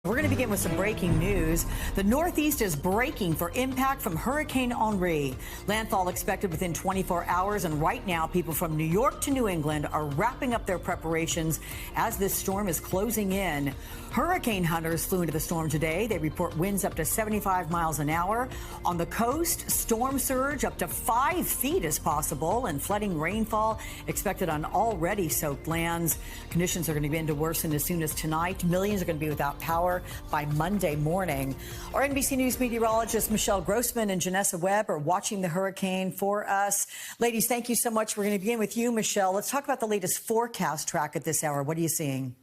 We're going to begin with some breaking news. The Northeast is braking for impact from Hurricane Henri. Landfall expected within 24 hours, and right now people from New York to New England are wrapping up their preparations as this storm is closing in. Hurricane hunters flew into the storm today. They report winds up to 75 miles an hour. On the coast, storm surge up to 5 feet is possible, and flooding rainfall expected on already soaked lands. Conditions are going to begin to worsen as soon as tonight. Millions are going to be without power by Monday morning. Our NBC News meteorologist Michelle Grossman and Janessa Webb are watching the hurricane for us. Ladies, thank you so much. We're going to begin with you, Michelle. Let's talk about the latest forecast track at this hour. What are you seeing?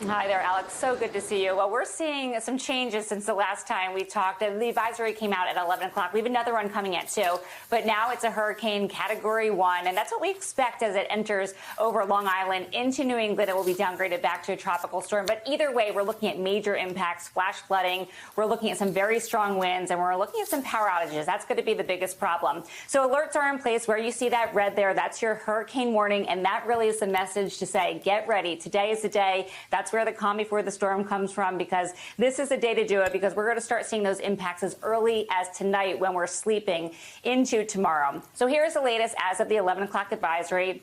Hi there, Alex. So good to see you. Well, we're seeing some changes since the last time we talked. The advisory came out at 11 o'clock. We have another one coming at 2, but now it's a hurricane category 1, and that's what we expect as it enters over Long Island into New England. It will be downgraded back to a tropical storm. But either way, we're looking at major impacts, flash flooding. We're looking at some very strong winds, and we're looking at some power outages. That's going to be the biggest problem. So alerts are in place. Where you see that red there, that's your hurricane warning, and that really is the message to say, get ready. Today is the day. That's where the calm before the storm comes from, because this is the day to do it, because we're going to start seeing those impacts as early as tonight when we're sleeping into tomorrow. So here's the latest as of the 11 o'clock advisory.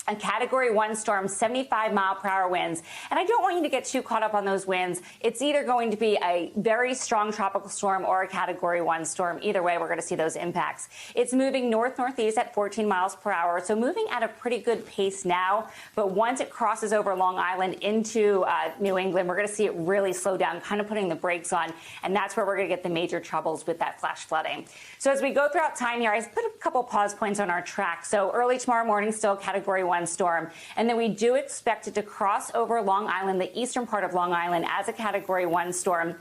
A category 1 storm, 75-mile-per-hour winds. And I don't want you to get too caught up on those winds. It's either going to be a very strong tropical storm or a category 1 storm. Either way, we're going to see those impacts. It's moving north-northeast at 14 miles per hour, so moving at a pretty good pace now. But once it crosses over Long Island into New England, we're going to see it really slow down, kind of putting the brakes on. And that's where we're going to get the major troubles with that flash flooding. So as we go throughout time here, I put a couple pause points on our track. So early tomorrow morning, still category 1 storm. And then we do expect it to cross over Long Island, the eastern part of Long Island, as a category 1 storm.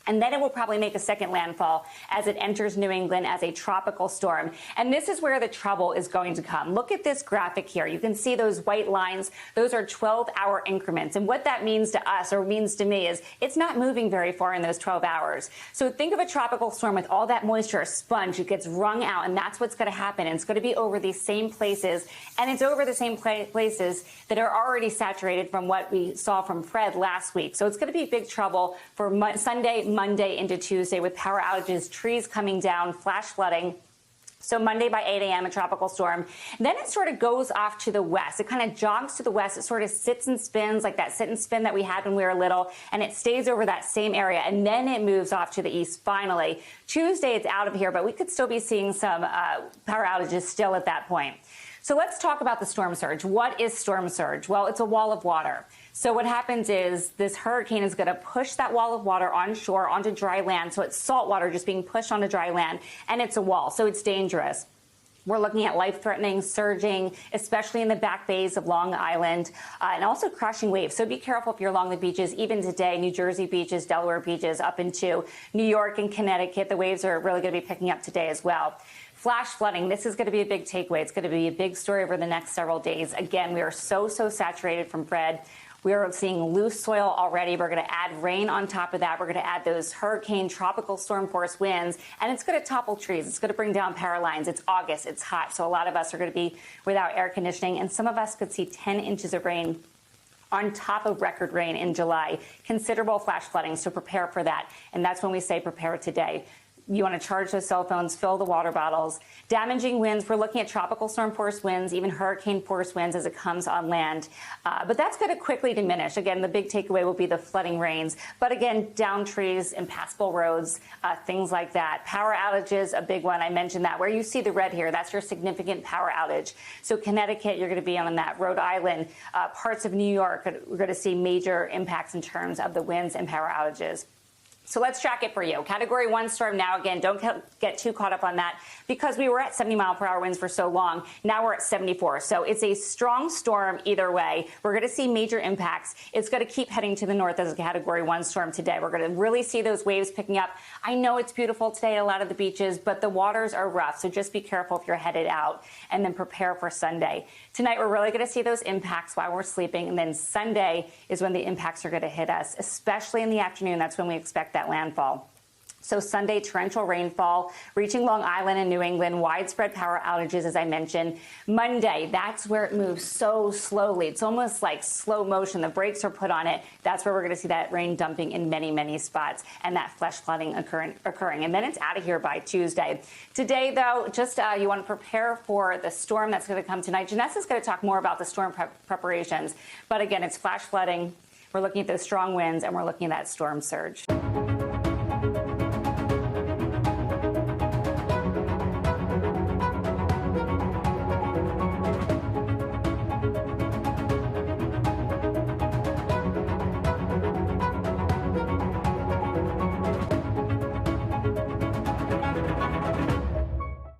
And then it will probably make a second landfall as it enters New England as a tropical storm. And this is where the trouble is going to come. Look at this graphic here. You can see those white lines. Those are 12-hour increments. And what that means to us, or means to me, is it's not moving very far in those 12 hours. So think of a tropical storm with all that moisture, a sponge. It gets wrung out, and that's what's going to happen. And it's going to be over these same places, and it's over the same places that are already saturated from what we saw from Fred last week. So it's going to be big trouble for Sunday, Monday into Tuesday, with power outages, trees coming down, flash flooding. So Monday by 8 a.m., a tropical storm. Then it sort of goes off to the west. It kind of jogs to the west. It sort of sits and spins like that sit and spin that we had when we were little, and it stays over that same area. And then it moves off to the east finally. Tuesday, it's out of here, but we could still be seeing some power outages still at that point. So let's talk about the storm surge. What is storm surge? Well, it's a wall of water. So what happens is this hurricane is going to push that wall of water onshore onto dry land. So it's salt water just being pushed onto dry land, and it's a wall. So it's dangerous. We're looking at life-threatening surging, especially in the back bays of Long Island, and also crushing waves. So be careful if you're along the beaches. Even today, New Jersey beaches, Delaware beaches, up into New York and Connecticut, the waves are really going to be picking up today as well. Flash flooding, this is going to be a big takeaway. It's going to be a big story over the next several days. Again, we are so saturated from Fred. We are seeing loose soil already. We're going to add rain on top of that. We're going to add those hurricane tropical storm force winds, and it's going to topple trees. It's going to bring down power lines. It's August. It's hot. So a lot of us are going to be without air conditioning, and some of us could see 10 inches of rain on top of record rain in July. Considerable flash flooding, so prepare for that. And that's when we say prepare today. You want to charge those cell phones, fill the water bottles. Damaging winds, we're looking at tropical storm force winds, even hurricane force winds as it comes on land. But that's going to quickly diminish. Again, the big takeaway will be the flooding rains. But again, down trees, impassable roads, things like that. Power outages, a big one. I mentioned that. Where you see the red here, that's your significant power outage. So Connecticut, you're going to be on that. Rhode Island, parts of New York, we're going to see major impacts in terms of the winds and power outages. So let's track it for you. Category 1 storm now. Again, don't get too caught up on that, because we were at 70-mile-per-hour winds for so long. Now we're at 74. So it's a strong storm either way. We're going to see major impacts. It's going to keep heading to the north as a Category 1 storm today. We're going to really see those waves picking up. I know it's beautiful today at a lot of the beaches, but the waters are rough. So just be careful if you're headed out, and then prepare for Sunday. Tonight, we're really going to see those impacts while we're sleeping. And then Sunday is when the impacts are going to hit us, especially in the afternoon. That's when we expect that landfall. So Sunday, torrential rainfall reaching Long Island and New England, widespread power outages, as I mentioned. Monday, that's where it moves so slowly. It's almost like slow motion. The brakes are put on it. That's where we're going to see that rain dumping in many, many spots and that flash flooding occurring. And then it's out of here by Tuesday. Today, though, just you want to prepare for the storm that's going to come tonight. Janessa's going to talk more about the storm preparations. But again, it's flash flooding. We're looking at those strong winds and we're looking at that storm surge.